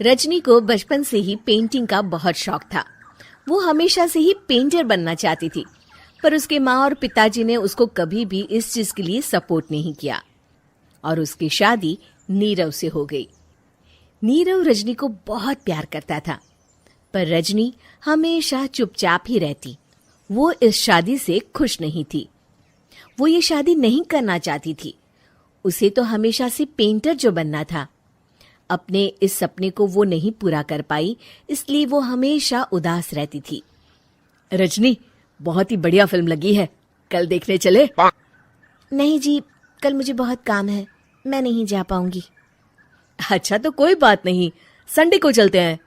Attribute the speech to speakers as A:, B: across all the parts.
A: रजनी को बचपन से ही पेंटिंग का बहुत शौक था। वो हमेशा से ही पेंटर बनना चाहती थी, पर उसके माँ और पिताजी ने उसको कभी भी इस चीज के लिए सपोर्ट नहीं किया और उसकी शादी नीरव से हो गई। नीरव रजनी को बहुत प्यार करता था, पर रजनी हमेशा चुपचाप ही रहती। वो इस शादी से खुश नहीं थी। वो ये शादी नहीं करना चाहती थी। उसे तो हमेशा से पेंटर जो बनना था। अपने इस सपने को वो नहीं पूरा कर पाई, इसलिए वो हमेशा उदास रहती थी।
B: रजनी, बहुत ही बढ़िया फिल्म लगी है, कल देखने चले?
A: नहीं जी, कल मुझे बहुत काम है, मैं नहीं जा पाऊंगी।
B: अच्छा तो कोई बात नहीं, संडे को चलते हैं।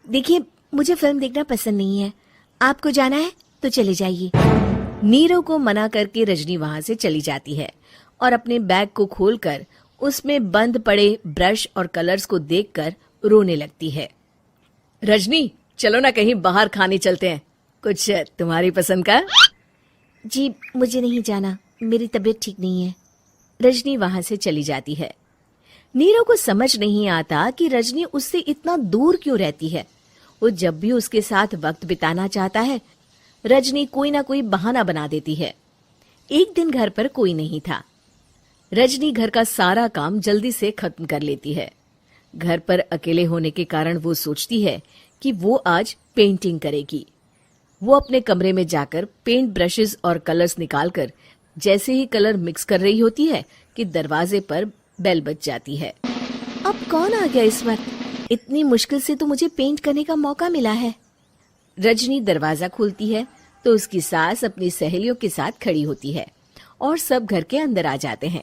A: देखिए, मुझे फिल्म देखना पसंद नहीं है। आपको जाना है तो चले जाइए।
B: नीरव को मना करके रजनी वहां से चली जाती है और अपने बैग को खोलकर उसमें बंद पड़े ब्रश और कलर्स को देखकर रोने लगती है। रजनी, चलो ना कहीं बाहर खाने चलते हैं, कुछ तुम्हारी पसंद का।
A: जी, मुझे नहीं जाना, मेरी तबीयत ठीक नहीं है।
B: रजनी वहां से चली जाती है। नीरव को समझ नहीं आता कि रजनी उससे इतना दूर क्यों रहती है। वो जब भी उसके साथ वक्त बिताना चाहता है, रजनी कोई ना कोई बहाना बना देती है। एक दिन घर पर कोई नहीं था। रजनी घर का सारा काम जल्दी से खत्म कर लेती है। घर पर अकेले होने के कारण वो सोचती है कि वो आज पेंटिंग करेगी। वो अपने कमरे में जाकर पेंट ब्रशेस और कलर्स निकालकर जैसे ही कलर मिक्स कर रही होती है कि दरवाजे पर बेल बज जाती है।
A: अब कौन आ गया इस वक्त? इतनी मुश्किल से तो मुझे पेंट करने का मौका मिला है।
B: रजनी दरवाजा खोलती है तो उसकी सास अपनी सहेलियों के साथ खड़ी होती है और सब घर के अंदर आ जाते हैं।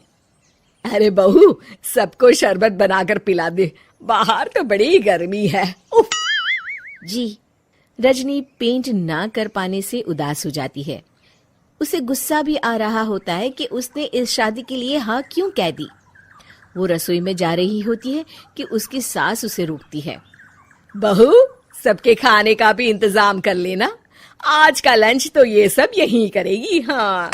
B: अरे बहू, सबको शरबत बनाकर पिला दे, बाहर तो बड़ी गर्मी है। उफ।
A: जी।
B: रजनी पेंट ना कर पाने से उदास हो जाती है। उसे गुस्सा भी आ रहा होता है कि उसने इस शादी के लिए हाँ क्यों कह दी। वो रसोई में जा रही होती है कि उसकी सास उसे रोकती है। बहू, सबके खाने का भी इंतजाम कर लेना, आज का लंच तो ये सब यहीं करेगी। हाँ।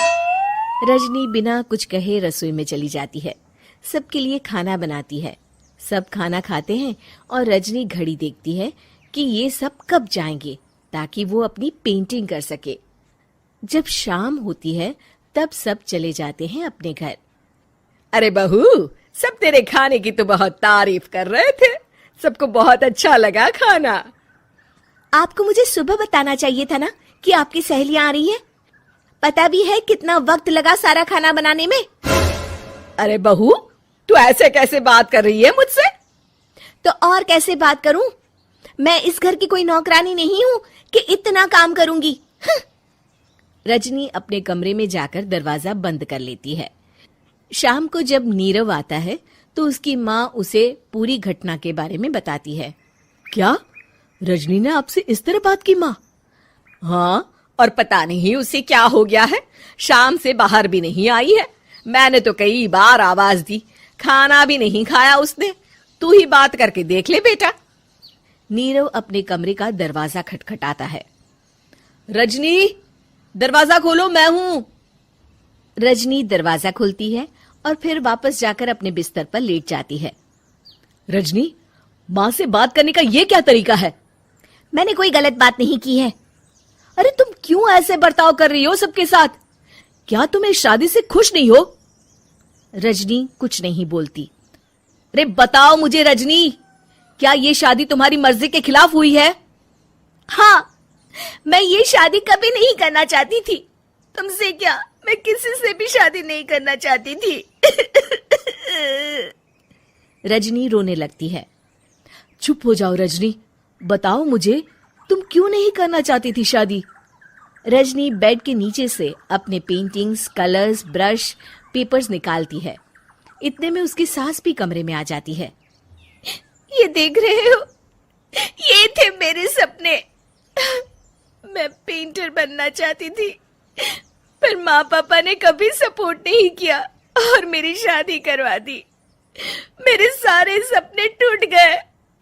B: रजनी बिना कुछ कहे रसोई में चली जाती है। सबके लिए खाना बनाती है। सब खाना खाते हैं और रजनी घड़ी देखती है कि ये सब कब जाएंगे ताकि वो अपनी पेंटिंग कर सके। जब शाम होती है तब सब चले जाते हैं अपने घर। अरे बहू, सब तेरे खाने की तो बहुत तारीफ कर रहे थे, सबको बहुत अच्छा लगा खाना।
A: आपको मुझे सुबह बताना चाहिए था ना कि आपकी सहेलियां आ रही हैं। पता भी है कितना वक्त लगा सारा खाना बनाने में।
B: अरे बहू, तू ऐसे कैसे बात कर रही है मुझसे?
A: तो और कैसे बात करूं? मैं इस घर की कोई नौकरानी नहीं हूं कि इतना काम करूंगी।
B: रजनी अपने कमरे में जाकर दरवाजा बंद कर लेती है। शाम को जब नीरव आता है तो उसकी माँ उसे पूरी घटना के बारे में बताती है। क्या रजनी ने आपसे इस तरह बात की माँ? हाँ, और पता नहीं उसे क्या हो गया है, शाम से बाहर भी नहीं आई है। मैंने तो कई बार आवाज दी, खाना भी नहीं खाया उसने। तू ही बात करके देख ले बेटा। नीरव अपने कमरे का दरवाजा खटखटाता है। रजनी, दरवाजा खोलो, मैं हूं। रजनी दरवाजा खोलती है और फिर वापस जाकर अपने बिस्तर पर लेट जाती है। रजनी, माँ से बात करने का ये क्या तरीका है?
A: मैंने कोई गलत बात नहीं की है।
B: अरे तुम क्यों ऐसे बर्ताव कर रही हो सबके साथ? क्या तुम इस शादी से खुश नहीं हो? रजनी कुछ नहीं बोलती। अरे बताओ मुझे रजनी, क्या ये शादी तुम्हारी मर्जी के खिलाफ हुई है?
A: हाँ, मैं ये शादी कभी नहीं करना चाहती थी। तुमसे क्या, मैं किसी से भी शादी नहीं करना चाहती थी।
B: रजनी रोने लगती है। चुप हो जाओ रजनी, बताओ मुझे, तुम क्यों नहीं करना चाहती थी शादी? रजनी बेड के नीचे से अपने पेंटिंग्स, कलर्स, ब्रश, पेपर्स निकालती है। इतने में उसकी सास भी कमरे में आ जाती है।
A: ये देख रहे हो, ये थे मेरे सपने। मैं पेंटर बनना चाहती थी, पर माँ पापा ने कभी सपोर्ट नहीं किया और मेरी शादी करवा दी। मेरे सारे सपने टूट गए।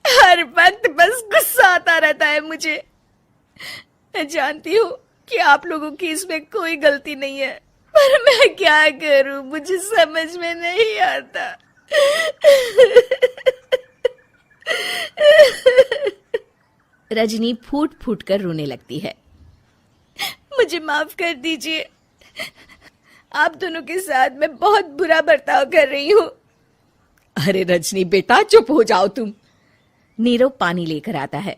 A: हर वक्त बस गुस्सा आता रहता है मुझे। मैं जानती हूँ कि आप लोगों की इसमें कोई गलती नहीं है, पर मैं क्या करूं, मुझे समझ में नहीं आता। रजनी फूट फूट कर रोने लगती है। मुझे माफ कर दीजिए, आप दोनों के साथ मैं बहुत बुरा बर्ताव कर रही हूँ।
B: अरे रजनी बेटा चुप हो जाओ तुम।
A: नीरव पानी लेकर आता है।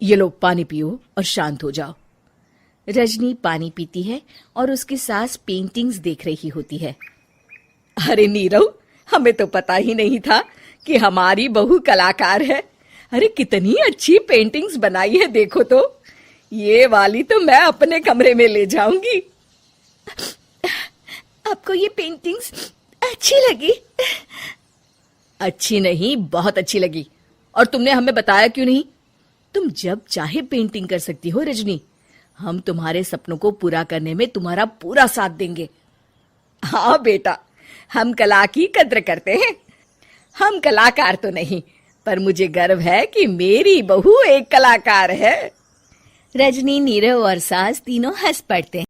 B: ये लो पानी पियो और शांत हो जाओ।
A: रजनी पानी पीती है और उसकी सास पेंटिंग्स देख रही होती है।
B: अरे नीरव, हमें तो पता ही नहीं था कि हमारी बहू कलाकार है। अरे कितनी अच्छी पेंटिंग्स बनाई है, देखो तो। ये वाली तो मैं अपने कमरे में ले जाऊंगी।
A: आपको ये पेंटिंग्स अच्छी लगी?
B: अच्छी नहीं, बहुत अच्छी लगी। और तुमने हमें बताया क्यों नहीं? तुम जब चाहे पेंटिंग कर सकती हो रजनी। हम तुम्हारे सपनों को पूरा करने में तुम्हारा पूरा साथ देंगे। हाँ बेटा, हम कला की कद्र करते हैं। हम कलाकार तो नहीं, पर मुझे गर्व है कि मेरी बहू एक कलाकार है।
A: रजनी, नीरव और सास तीनों हंस पड़ते हैं।